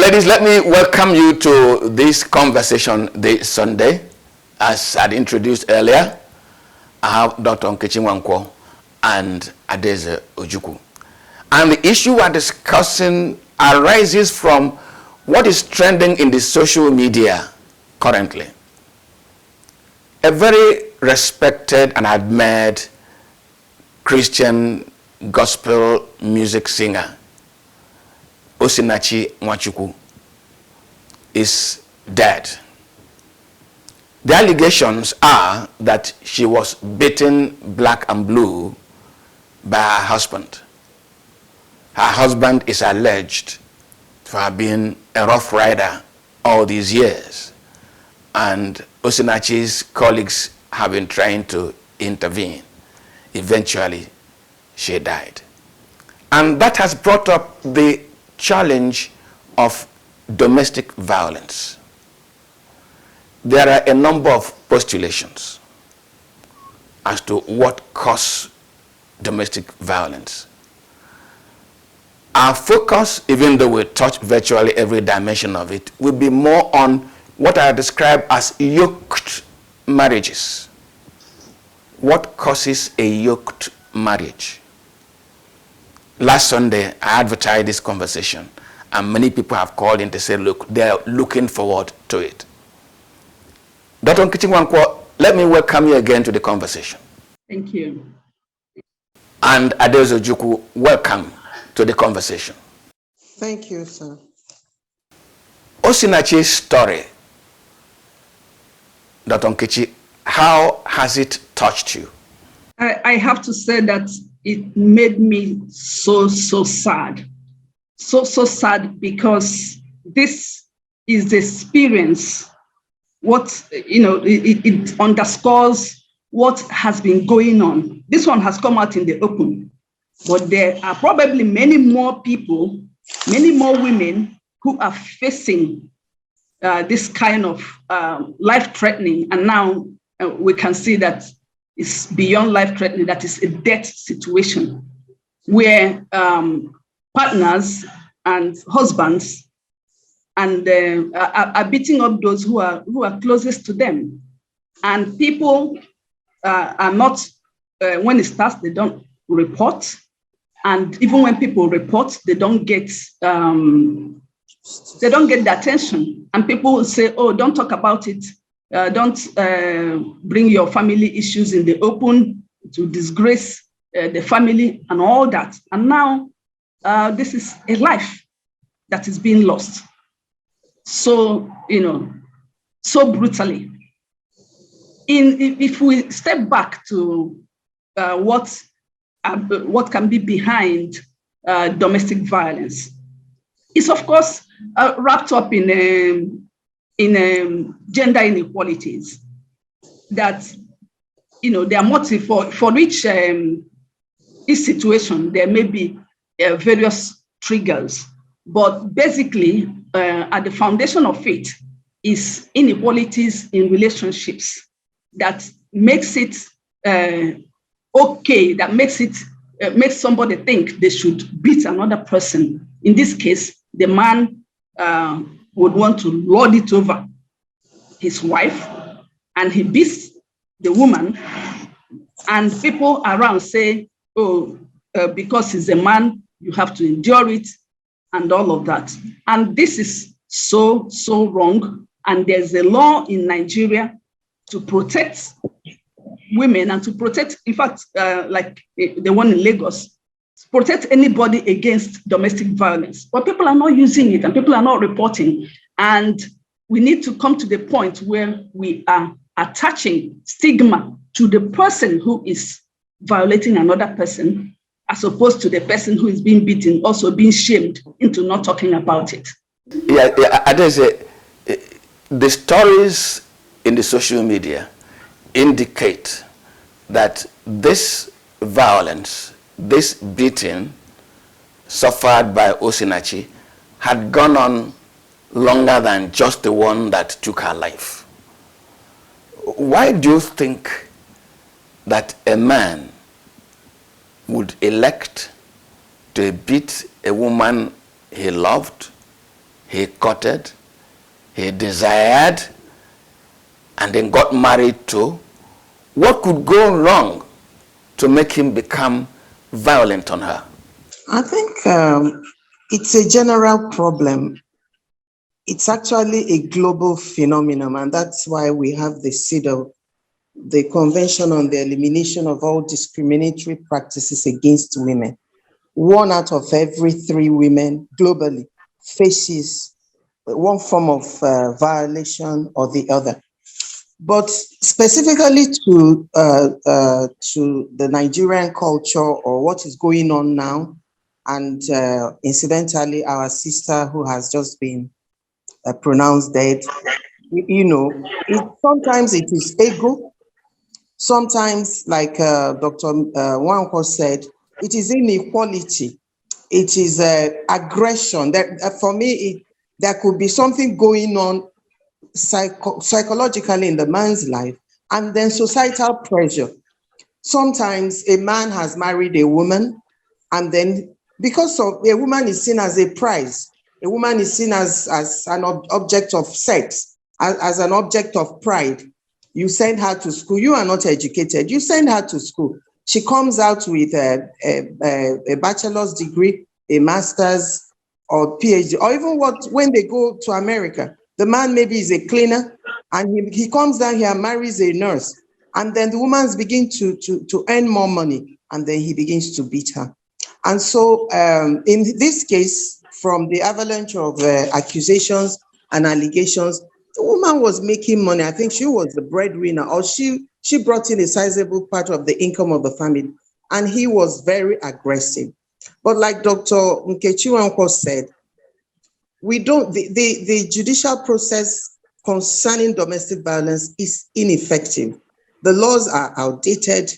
Ladies, let me welcome you to this conversation this Sunday. As I'd introduced earlier, I have Dr. Nkechi Nwankwo and Adeze Ojukwu. And the issue we're discussing arises from what is trending in the social media currently. A very respected and admired Christian gospel music singer, Nkechi Nwankwo, is dead. The allegations are that she was beaten black and blue by her husband. Her husband is alleged to have been a rough rider all these years, and Nkechi's colleagues have been trying to intervene. Eventually, she died. And that has brought up the challenge of domestic violence. There are a number of postulations as to what causes domestic violence. Our focus, even though we touch virtually every dimension of it, will be more on what I describe as yoked marriages. What causes a yoked marriage? Last Sunday, I advertised this conversation, and many people have called in to say, look, they're looking forward to it. Dr. Nkechi Nwankwo, let me welcome you again to the conversation. Thank you. And Adeze Ojukwu, welcome to the conversation. Thank you, sir. Osinachi's story, Dr. Nkechi, how has it touched you? I have to say that it made me so sad. So sad, because this is the experience. What, it underscores what has been going on. This one has come out in the open, but there are probably many more people, many more women who are facing this kind of life-threatening, and now we can see that it's beyond life-threatening, that is a death situation, where partners and husbands and are beating up those who are closest to them. And people are not, when it starts, they don't report. And even when people report, they don't get the attention. And people will say, oh, don't talk about it. Don't bring your family issues in the open to disgrace the family and all that. And now this is a life that is being lost. So, so brutally. If we step back to what can be behind domestic violence, it's of course wrapped up in gender inequalities. That their motive for each situation, there may be various triggers, but basically at the foundation of it is inequalities in relationships that makes it okay, that makes somebody think they should beat another person. In this case, the man would want to lord it over his wife, and he beats the woman, and people around say, oh, because he's a man, you have to endure it, and all of that. And this is so wrong. And there's a law in Nigeria to protect women and to protect, in fact, like the one in Lagos, protect anybody against domestic violence. But people are not using it, and people are not reporting. And we need to come to the point where we are attaching stigma to the person who is violating another person, as opposed to the person who is being beaten also being shamed into not talking about it. Yeah, Adeze, the stories in the social media indicate that this violence, this beating suffered by Osinachi had gone on longer than just the one that took her life. Why do you think that a man would elect to beat a woman he loved, he courted, he desired, and then got married to? What could go wrong to make him become violent on her? I think it's a general problem. It's actually a global phenomenon, and that's why we have the CEDAW, the Convention on the Elimination of All Discriminatory Practices Against Women. 1 out of every 3 women globally faces one form of violation or the other. But specifically to the Nigerian culture or what is going on now, and incidentally, our sister who has just been pronounced dead, sometimes it is ego. Sometimes, like Dr. Nwankwo said, it is inequality. It is aggression. That for me, there could be something going on psychologically in the man's life, and then societal pressure. Sometimes a man has married a woman, and then because of a woman is seen as a prize, a woman is seen as an object of sex, as an object of pride. You send her to school. You are not educated. You send her to school. She comes out with a bachelor's degree, a master's, or PhD, or even when they go to America, the man maybe is a cleaner, and he comes down here and marries a nurse, and then the woman's begin to earn more money, and then he begins to beat her. And so in this case, from the avalanche of accusations and allegations, the woman was making money. I think she was the breadwinner, or she brought in a sizable part of the income of the family, and he was very aggressive. But like Dr. Nkechi Nwankwo said, the judicial process concerning domestic violence is ineffective. The laws are outdated,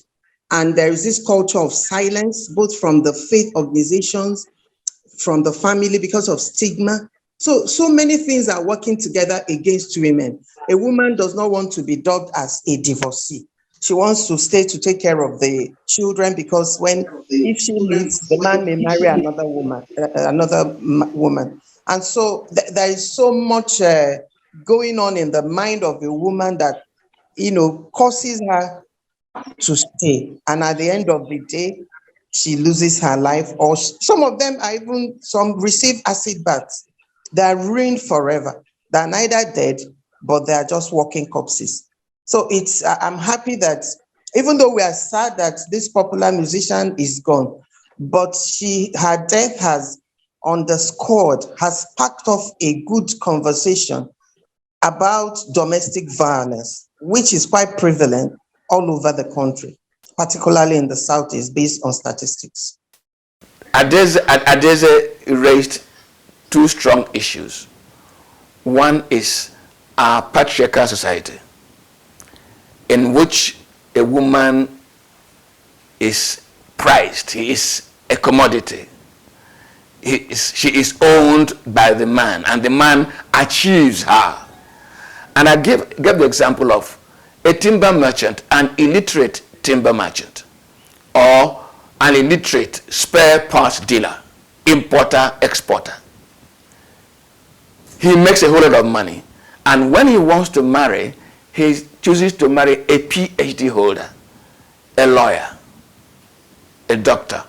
and there is this culture of silence, both from the faith organizations, from the family, because of stigma. So many things are working together against women. A woman does not want to be dubbed as a divorcee. She wants to stay to take care of the children, because if she leaves, the man may marry another woman. And so there is so much going on in the mind of a woman that, causes her to stay. And at the end of the day, she loses her life, or some of them are some receive acid baths. They are ruined forever. They're neither dead, but they are just walking corpses. So I'm happy that, even though we are sad that this popular musician is gone, but her death has sparked off a good conversation about domestic violence, which is quite prevalent all over the country, particularly in the Southeast, based on statistics. Adeze raised 2 strong issues. One is our patriarchal society, in which a woman is prized. He is a commodity. She is owned by the man, and the man achieves her. And I gave the example of a timber merchant, an illiterate timber merchant, or an illiterate spare parts dealer, importer, exporter. He makes a whole lot of money, and when he wants to marry, he chooses to marry a PhD holder, a lawyer, a doctor.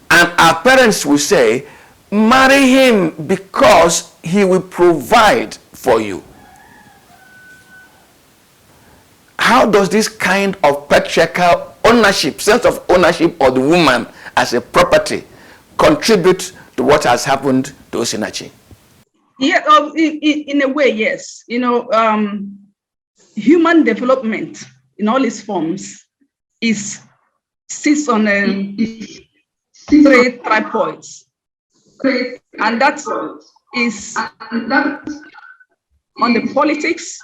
And our parents will say, marry him because he will provide for you. How does this kind of patriarchal ownership, sense of ownership of the woman as a property, contribute to what has happened to Osinachi? Yeah, in a way, yes. Human development in all its forms sits on 3 tripods, and that is on the politics,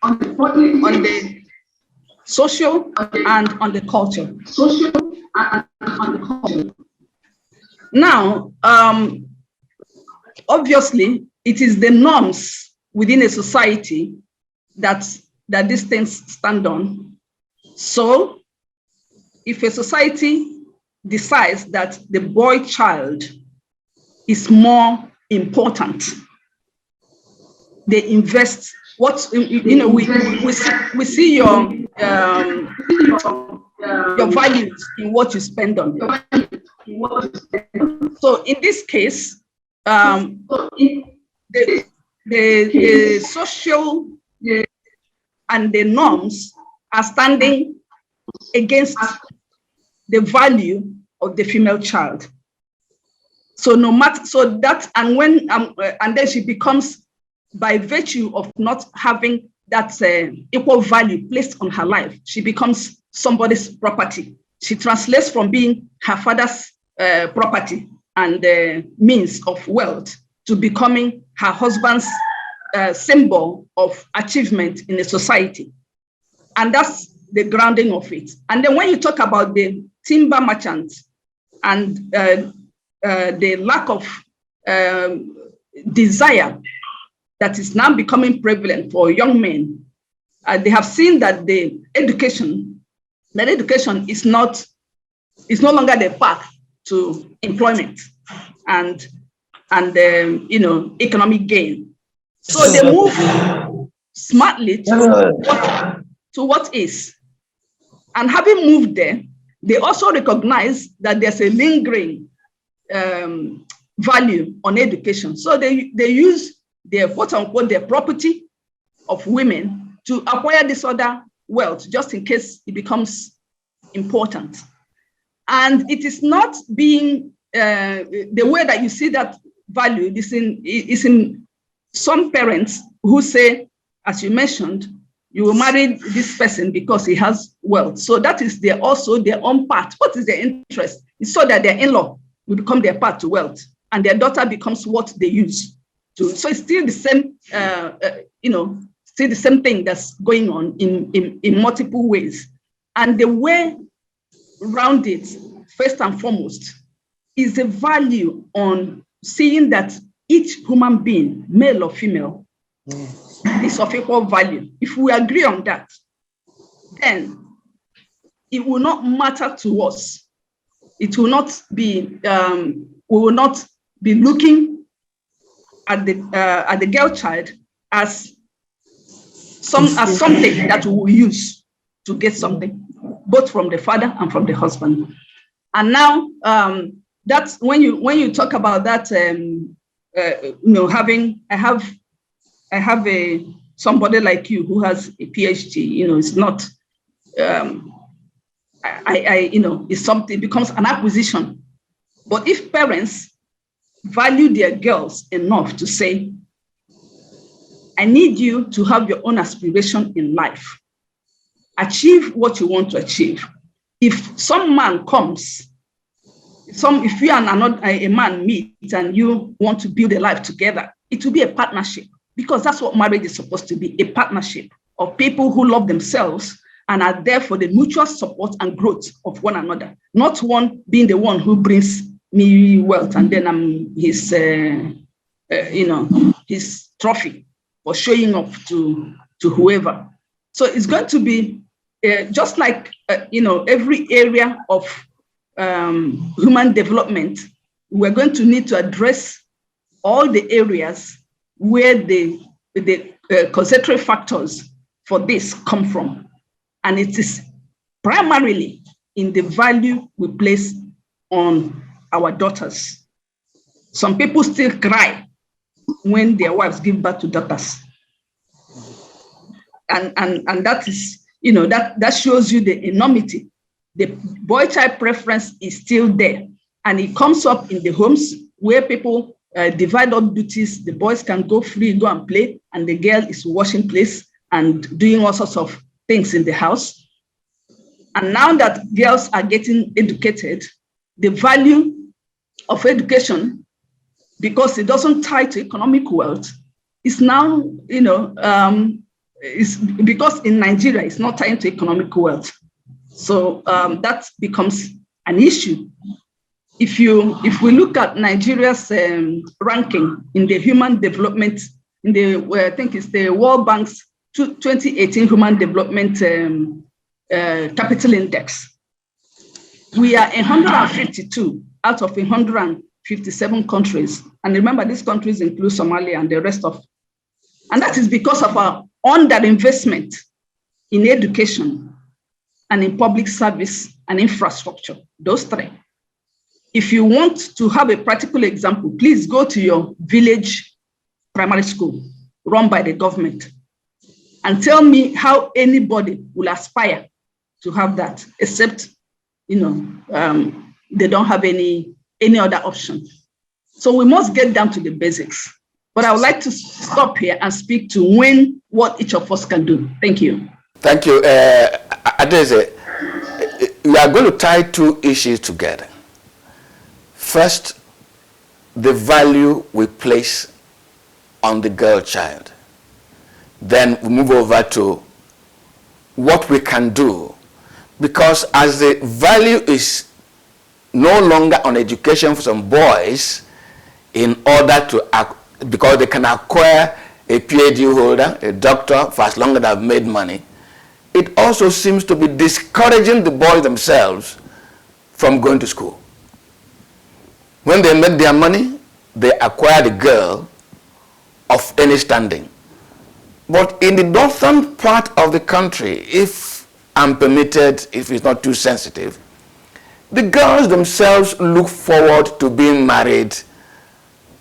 on the social, and on the culture. Now, obviously, it is the norms within a society that these things stand on. So, if a society decides that the boy child is more important. They invest what we see your values in what you spend on. So in this case, the social and the norms are standing against the value of the female child. So no matter, so that, and when and then she becomes, by virtue of not having that equal value placed on her life, she becomes somebody's property. She translates from being her father's property and means of wealth to becoming her husband's symbol of achievement in a society. And that's the grounding of it. And then when you talk about the timber merchants and the lack of desire that is now becoming prevalent for young men, they have seen that the education is no longer the path to employment and economic gain. So they move smartly to what is. And having moved there, they also recognize that there's a lingering value on education. So they use their quote unquote their property of women to acquire this other wealth just in case it becomes important. And it is not being the way that you see that value is in some parents who say, as you mentioned, you will marry this person because he has wealth. So that is also their own part. What is their interest? It's so that their in-law will become their part to wealth, and their daughter becomes what they use to. So it's still the same, still the same thing that's going on in multiple ways. And the way around it, first and foremost, is the value on seeing that each human being, male or female, is of equal value. If we agree on that, then it will not matter to us. It will not be, we will not be looking at the girl child as something that we will use to get something, both from the father and from the husband. And now that's when you talk about that, I have somebody like you who has a PhD. It's not. It's something, it becomes an acquisition. But if parents value their girls enough to say, I need you to have your own aspiration in life, achieve what you want to achieve. If some man comes, if you and a man meet and you want to build a life together, it will be a partnership, because that's what marriage is supposed to be, a partnership of people who love themselves and are there for the mutual support and growth of one another, not one being the one who brings me wealth and then I'm his trophy for showing off to whoever. So it's going to be just like every area of human development. We're going to need to address all the areas where the concentrate factors for this come from. And it is primarily in the value we place on our daughters. Some people still cry when their wives give birth to daughters. And that is, that shows you the enormity. The boy child preference is still there. And it comes up in the homes where people divide up duties. The boys can go free, go and play, and the girl is washing plates and doing all sorts of things in the house. And now that girls are getting educated, the value of education, because it doesn't tie to economic wealth, is now, is because in Nigeria, it's not tied to economic wealth. So that becomes an issue. If we look at Nigeria's ranking in the human development, I think it's the World Bank's 2018 Human Development Capital Index, we are 152 out of 150 57 countries. And remember, these countries include Somalia and the rest of. And that is because of our underinvestment in education and in public service and infrastructure, those three. If you want to have a practical example, please go to your village primary school run by the government and tell me how anybody will aspire to have that, except, they don't have any other option. So we must get down to the basics. But I would like to stop here and speak to what each of us can do. Thank you. Thank you. Adeze, we are going to tie two issues together. First, the value we place on the girl child. Then we move over to what we can do. Because as the value is no longer on education for some boys, in order to, because they can acquire a PhD holder, a doctor, for as long as they've made money, it also seems to be discouraging the boys themselves from going to school. When they make their money, they acquire the girl of any standing. But in the northern part of the country, if I'm permitted, if it's not too sensitive, the girls themselves look forward to being married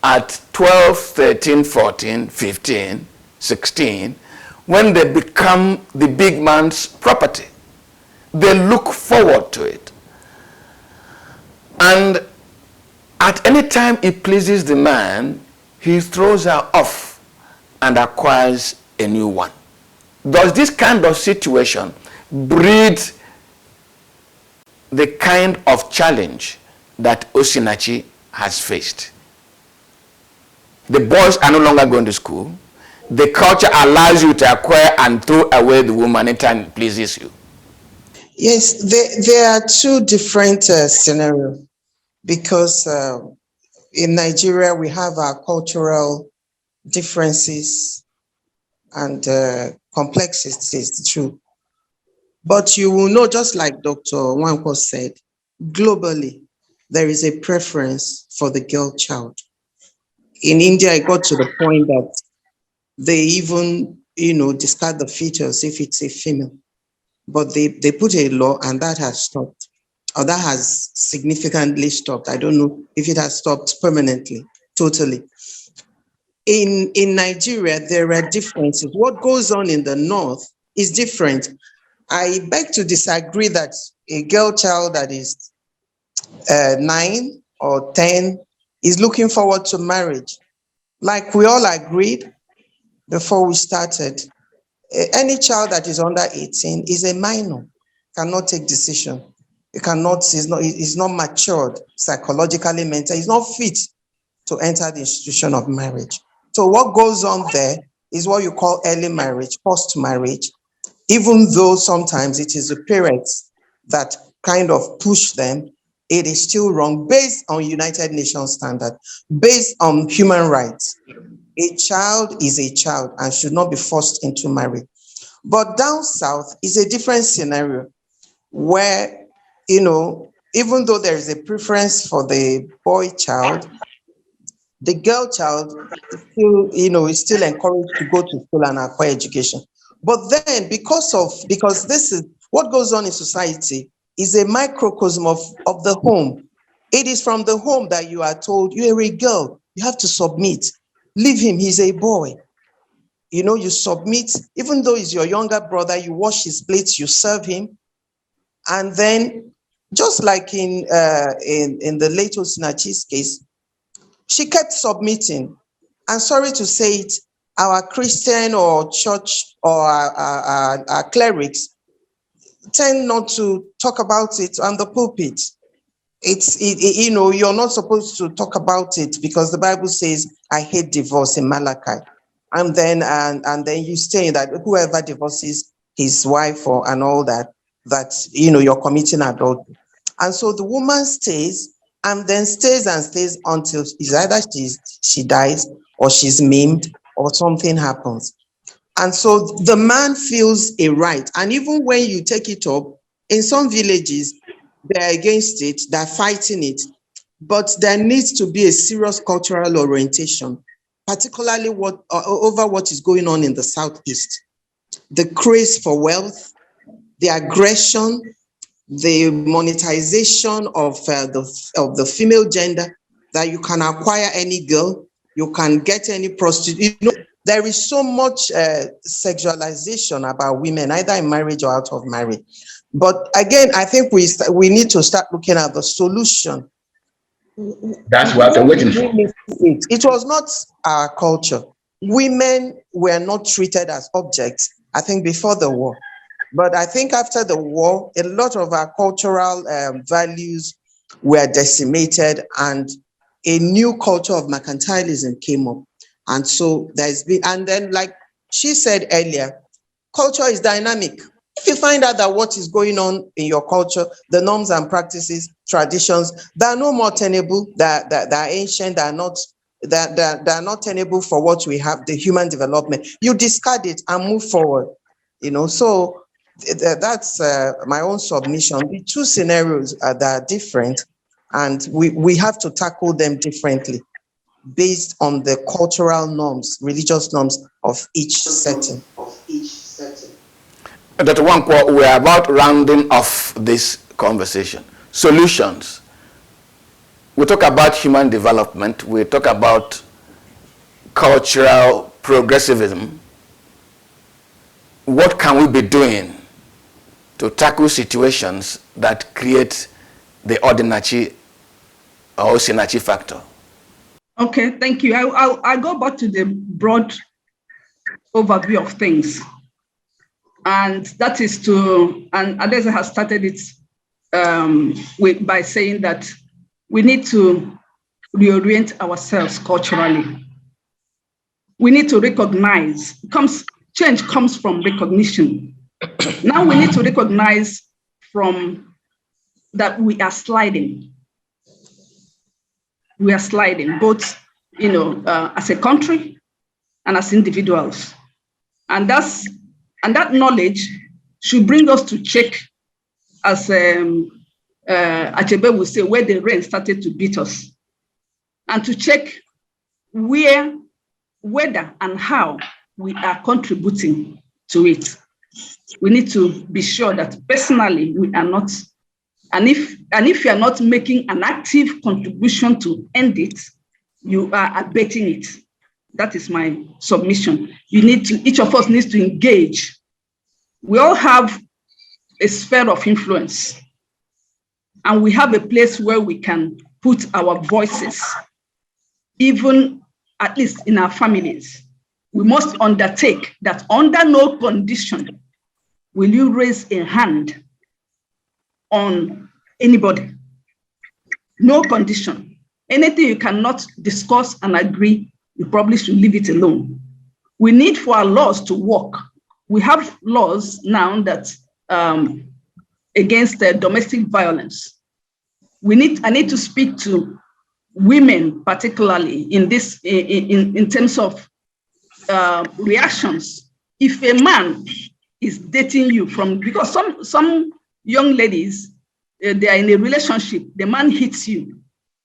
at 12, 13, 14, 15, 16, when they become the big man's property. They look forward to it. And at any time it pleases the man, he throws her off and acquires a new one. Does this kind of situation breed the kind of challenge that Osinachi has faced? The boys are no longer going to school. The culture allows you to acquire and throw away the woman anytime it pleases you. Yes, there are two different scenarios, because in Nigeria we have our cultural differences and complexities, true. But you will know, just like Dr. Nwankwo said, globally, there is a preference for the girl child. In India, it got to the point that they even, discard the fetus if it's a female. But they put a law, and that has stopped, or that has significantly stopped. I don't know if it has stopped permanently, totally. In Nigeria, there are differences. What goes on in the north is different. I beg to disagree that a girl child that is 9 or 10 is looking forward to marriage. Like we all agreed before we started, any child that is under 18 is a minor, cannot take decision. It cannot, is not matured psychologically, mentally, is not fit to enter the institution of marriage. So what goes on there is what you call early marriage, post-marriage, even though sometimes it is the parents that kind of push them. It is still wrong based on United Nations standard, based on human rights. A child is a child and should not be forced into marriage. But down south is a different scenario where, even though there is a preference for the boy child, the girl child is still, is still encouraged to go to school and acquire education. But then because this is what goes on in society, is a microcosm of the home. It is from the home that you are told, you're a girl, you have to submit. Leave him, he's a boy. You submit, even though he's your younger brother, you wash his plates, you serve him. And then, just like in the late Osinachi's case, she kept submitting. And sorry to say it, our Christian or church or our clerics tend not to talk about it on the pulpit. You're not supposed to talk about it because the Bible says, I hate divorce in Malachi. And then you say that whoever divorces his wife and all that, you're committing adultery. And so the woman stays and then stays until either she dies or she's maimed or something happens. And so the man feels a right. And even when you take it up, in some villages, they're against it, they're fighting it. but there needs to be a serious cultural orientation, particularly over what is going on in the Southeast. The craze for wealth, the aggression, the monetization of the female gender, that you can acquire any girl, you can get any prostitute. You know, there is so much sexualization about women, either in marriage or out of marriage. But again, I think we need to start looking at the solution. That's what I'm waiting for. It was not our culture. Women were not treated as objects, I think, before the war. But I think after the war, a lot of our cultural values were decimated, and a new culture of mercantilism came up. And so there's been, and then like she said earlier, culture is dynamic. If you find out that what is going on in your culture, the norms and practices, traditions, they are no more tenable, that are ancient, that are not tenable for what we have, the human development, you discard it and move forward. You know, so that's my own submission. The two scenarios that are different, and we have to tackle them differently based on the cultural norms, religious norms of each setting. Dr. Nwankwo, we are about rounding off this conversation. Solutions. We talk about human development. We talk about cultural progressivism. What can we be doing to tackle situations that create the ordinachi or sinachi factor? Okay, thank you. I'll go back to the broad overview of things. And that is and Adeze has started it by saying that we need to reorient ourselves culturally. We need to recognize, change comes from recognition. Now we need to recognize from that we are sliding. We are sliding, both, as a country and as individuals. And that knowledge should bring us to check, as Achebe would say, where the rain started to beat us, and to check whether and how we are contributing to it. We need to be sure that personally we are not, and if you are not making an active contribution to end it, you are abating it. That is my submission. Each of us needs to engage. We all have a sphere of influence, and we have a place where we can put our voices, even at least in our families. We must undertake that under no condition will you raise a hand on anybody. No condition. Anything you cannot discuss and agree, you probably should leave it alone. We need for our laws to work. We have laws now that against domestic violence. I need to speak to women, particularly in this, in terms of reactions. If a man is dating you because some young ladies, they are in a relationship, the man hits you,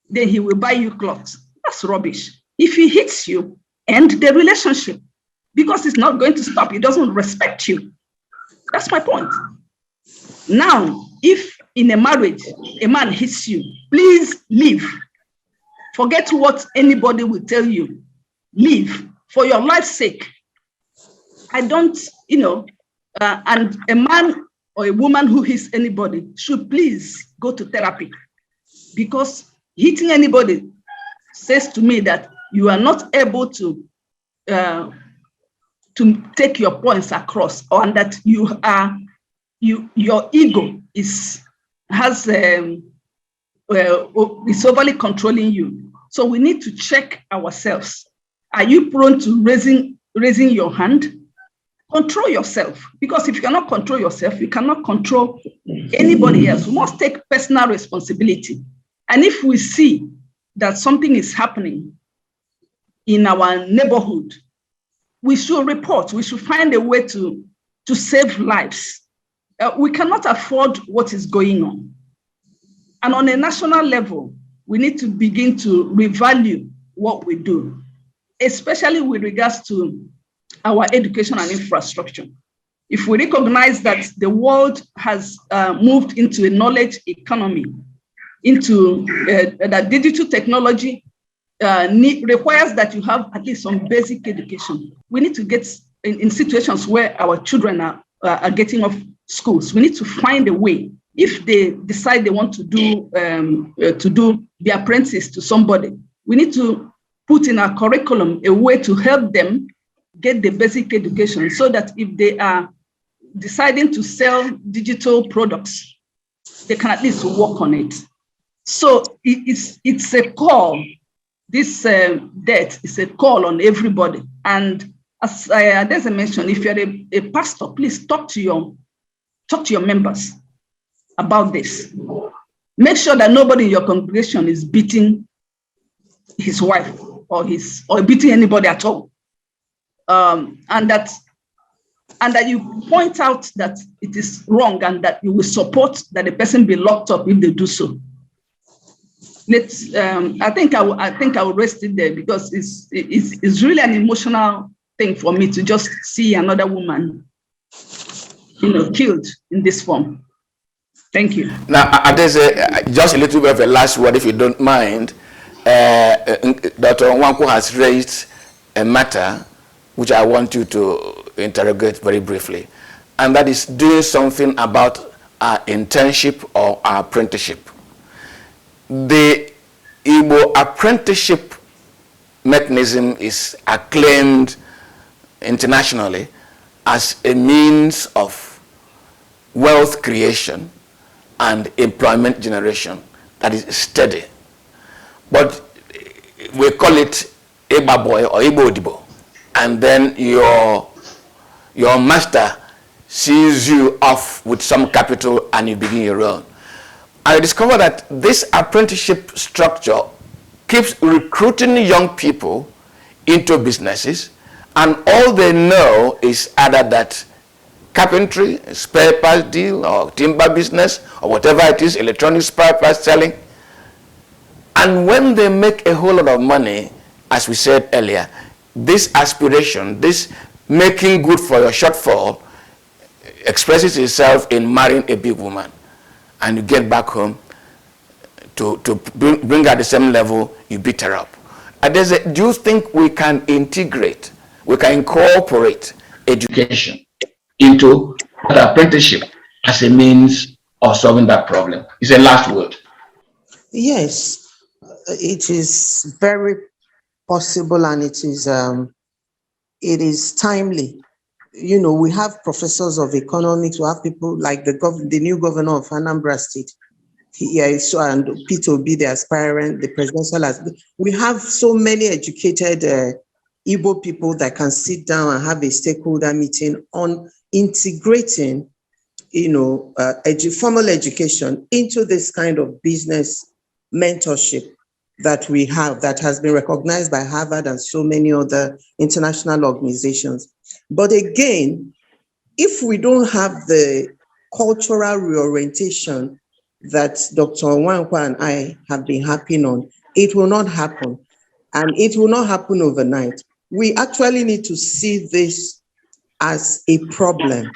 then he will buy you clothes. That's rubbish. If he hits you, end the relationship, because it's not going to stop. He doesn't respect you. That's my point. Now, if in a marriage, a man hits you, please leave. Forget what anybody will tell you. Leave for your life's sake. I don't, and a man or a woman who hits anybody should please go to therapy, because hitting anybody says to me that you are not able to take your points across, or that your ego is overly controlling you. So we need to check ourselves. Are you prone to raising your hand? Control yourself, because if you cannot control yourself, you cannot control anybody else. We must take personal responsibility. And if we see that something is happening in our neighborhood, we should report. We should find a way to save lives. We cannot afford what is going on. And on a national level, we need to begin to revalue what we do, especially with regards to our education and infrastructure. If we recognize that the world has moved into a knowledge economy, into that digital technology requires that you have at least some basic education. We need to get in situations where our children are getting off schools. We need to find a way. If they decide they want to do the apprentice to somebody, we need to put in our curriculum a way to help them get the basic education, so that if they are deciding to sell digital products, they can at least work on it. So it's a call. This debt is a call on everybody. And as Adeze mentioned, if you're a pastor, please talk to your members about this. Make sure that nobody in your congregation is beating his wife or beating anybody at all. And that you point out that it is wrong, and that you will support that the person be locked up if they do so. I think I will rest it there, because it's really an emotional thing for me to just see another woman, killed in this form. Thank you. Now, Adeze, just a little bit of a last word, if you don't mind. Dr. Nwankwo has raised a matter which I want you to interrogate very briefly, and that is doing something about our internship or our apprenticeship. The Igbo apprenticeship mechanism is acclaimed internationally as a means of wealth creation and employment generation that is steady. But we call it Eba boy or Igbo Odibo. And then your master sees you off with some capital and you begin your own. I discovered that this apprenticeship structure keeps recruiting young people into businesses, and all they know is either that carpentry, spare parts deal, or timber business, or whatever it is, electronic spare parts selling. And when they make a whole lot of money, as we said earlier, this aspiration, this making good for your shortfall, expresses itself in marrying a big woman. And you get back home to bring her at the same level, you beat her up. Adeze, do you think we can integrate, we can incorporate education into the apprenticeship as a means of solving that problem? It's a last word. Yes, it is very possible, and it is timely. We have professors of economics, we have people like the new governor of Anambra State, and Peter Obi, the aspirant, the presidential. We have so many educated Igbo people that can sit down and have a stakeholder meeting on integrating, formal education into this kind of business mentorship that we have, that has been recognized by Harvard and so many other international organizations. But again, if we don't have the cultural reorientation that Dr. Nwankwo and I have been harping on, it will not happen. And it will not happen overnight. We actually need to see this as a problem,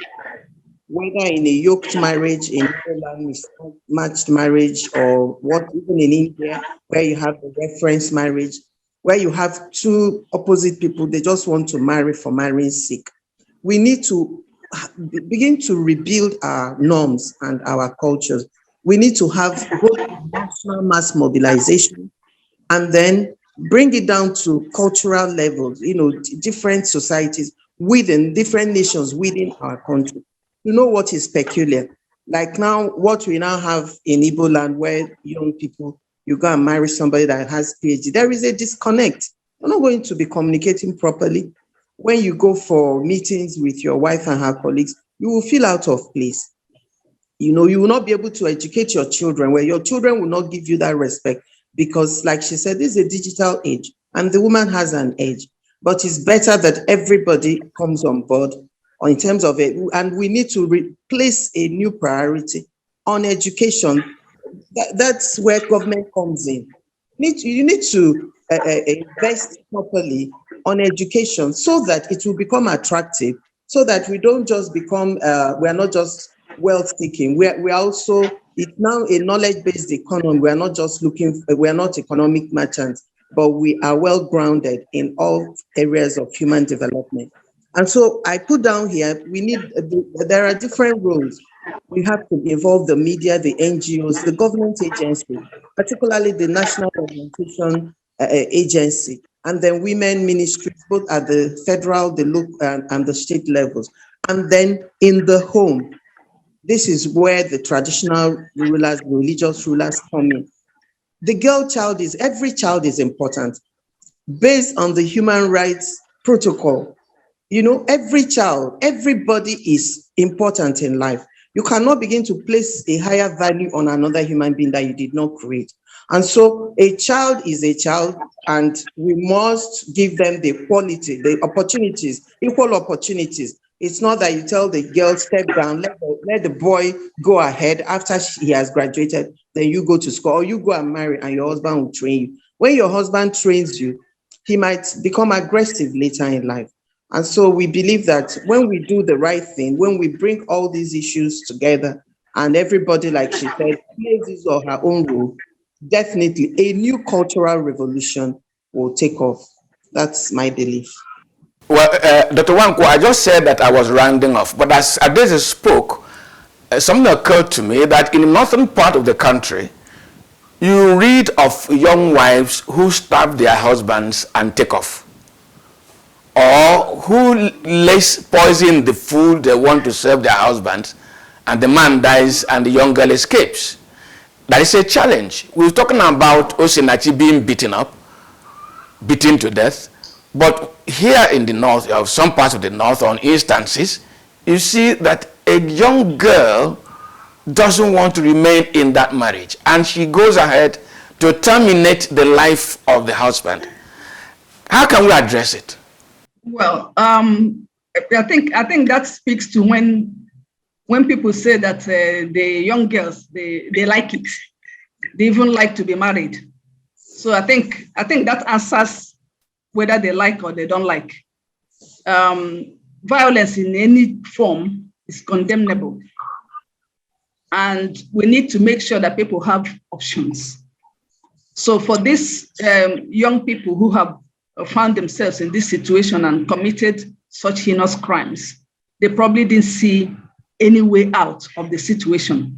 whether in a yoked marriage, in a matched marriage, or even in India, where you have a reference marriage, where you have two opposite people, they just want to marry for marrying's sake. We need to begin to rebuild our norms and our cultures. We need to have both national mass mobilization and then bring it down to cultural levels, different societies within different nations within our country. What is peculiar? Like now, what we now have in Igbo land, where young people, you go and marry somebody that has PhD, there is a disconnect. You're not going to be communicating properly. When you go for meetings with your wife and her colleagues, you will feel out of place. You will not be able to educate your children, where your children will not give you that respect, because like she said, this is a digital age and the woman has an age. But it's better that everybody comes on board in terms of it. And we need to replace a new priority on education. That's where government comes in. You need to invest properly on education so that it will become attractive, so that we don't just become, we are not just wealth seeking. We are also, it's now a knowledge-based economy. We are not just looking, we are not economic merchants, but we are well grounded in all areas of human development. And so I put down here, there are different roles. We have to involve the media, the NGOs, the government agency, particularly the National Orientation Agency, and then women ministries, both at the federal, the local, and the state levels. And then in the home, this is where the traditional rulers, religious rulers come in. The every child is important. Based on the human rights protocol, every child, everybody is important in life. You cannot begin to place a higher value on another human being that you did not create. And so a child is a child, and we must give them the quality, the opportunities, equal opportunities. It's not that you tell the girl, step down, let the boy go ahead after he has graduated, then you go to school, or you go and marry and your husband will train you. When your husband trains you, he might become aggressive later in life. And so we believe that when we do the right thing, when we bring all these issues together, and everybody, like she said, plays his or her own role, definitely a new cultural revolution will take off. That's my belief. Well, Dr. Nwankwo, I just said that I was rounding off, but as Adeze spoke, something occurred to me that in the northern part of the country, you read of young wives who stab their husbands and take off, or who lays poison in the food they want to serve their husbands, and the man dies and the young girl escapes. That is a challenge. We're talking about Osinachi being beaten to death, but here in the north, or some parts of the north, on instances, you see that a young girl doesn't want to remain in that marriage, and she goes ahead to terminate the life of the husband. How can we address it? Well, I think that speaks to when people say that the young girls they like it, they even like to be married. So I think that answers whether they like or they don't like. Violence in any form is condemnable, and we need to make sure that people have options. So for these young people who have found themselves in this situation and committed such heinous crimes, they probably didn't see any way out of the situation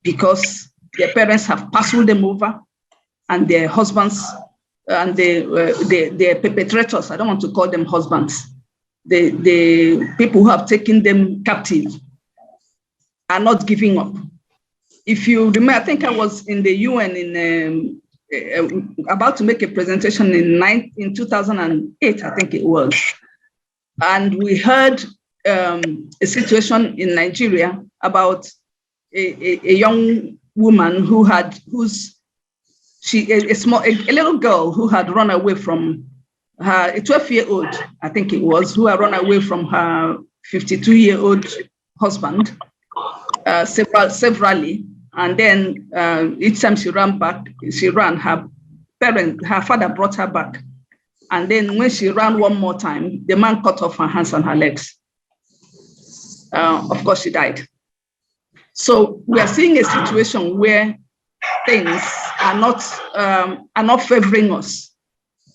because their parents have passed them over, and their husbands and the perpetrators, I don't want to call them husbands, the people who have taken them captive are not giving up. If you remember, I think I was in the UN about to make a presentation in 2008, I think it was. And we heard a situation in Nigeria about a young woman a little girl who had run away from her, a 12-year-old, I think it was, who had run away from her 52-year-old husband severally. And then each time she ran, her father brought her back. And then when she ran one more time, the man cut off her hands and her legs. Of course, she died. So we are seeing a situation where things are not favoring us.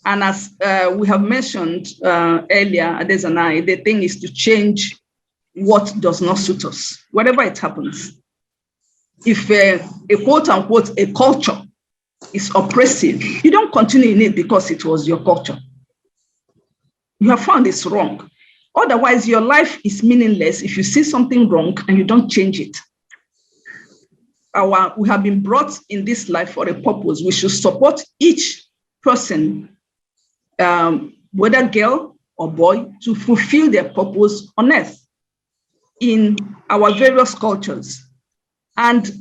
And as we have mentioned earlier, Adeze and I, the thing is to change what does not suit us, whatever it happens. If a quote unquote a culture is oppressive, you don't continue in it because it was your culture. You have found it's wrong. Otherwise, your life is meaningless if you see something wrong and you don't change it. We have been brought in this life for a purpose. We should support each person, whether girl or boy, to fulfill their purpose on earth in our various cultures. And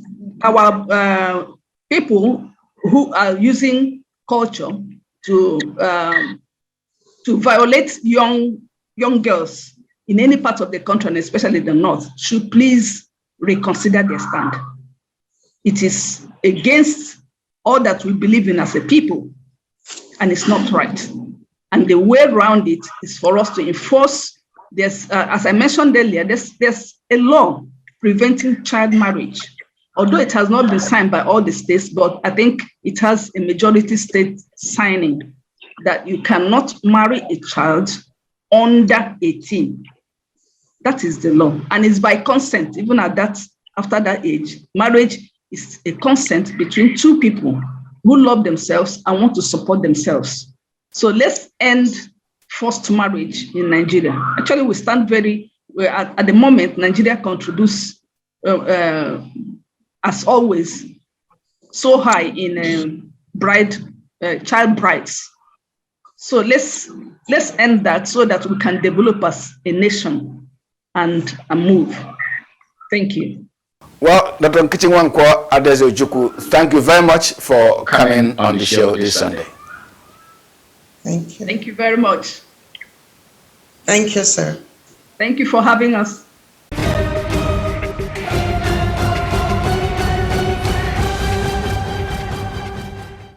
our people who are using culture to violate young girls in any part of the country, and especially the north, should please reconsider their stand. It is against all that we believe in as a people, and it's not right. And the way around it is for us to enforce. There's, as I mentioned earlier, there's a law preventing child marriage, although it has not been signed by all the states, but I think it has a majority state signing that you cannot marry a child under 18. That is the law, and it's by consent. Even at that, after that age, marriage is a consent between two people who love themselves and want to support themselves. So let's end forced marriage in Nigeria. Actually, we stand at the moment, Nigeria contributes, as always, so high in child brides. So let's end that so that we can develop as a nation and move. Thank you. Well, Dr. Nkechi Nwankwo, Adeze Ojukwu, thank you very much for coming on the show this Sunday. Thank you. Thank you very much. Thank you, sir. Thank you for having us.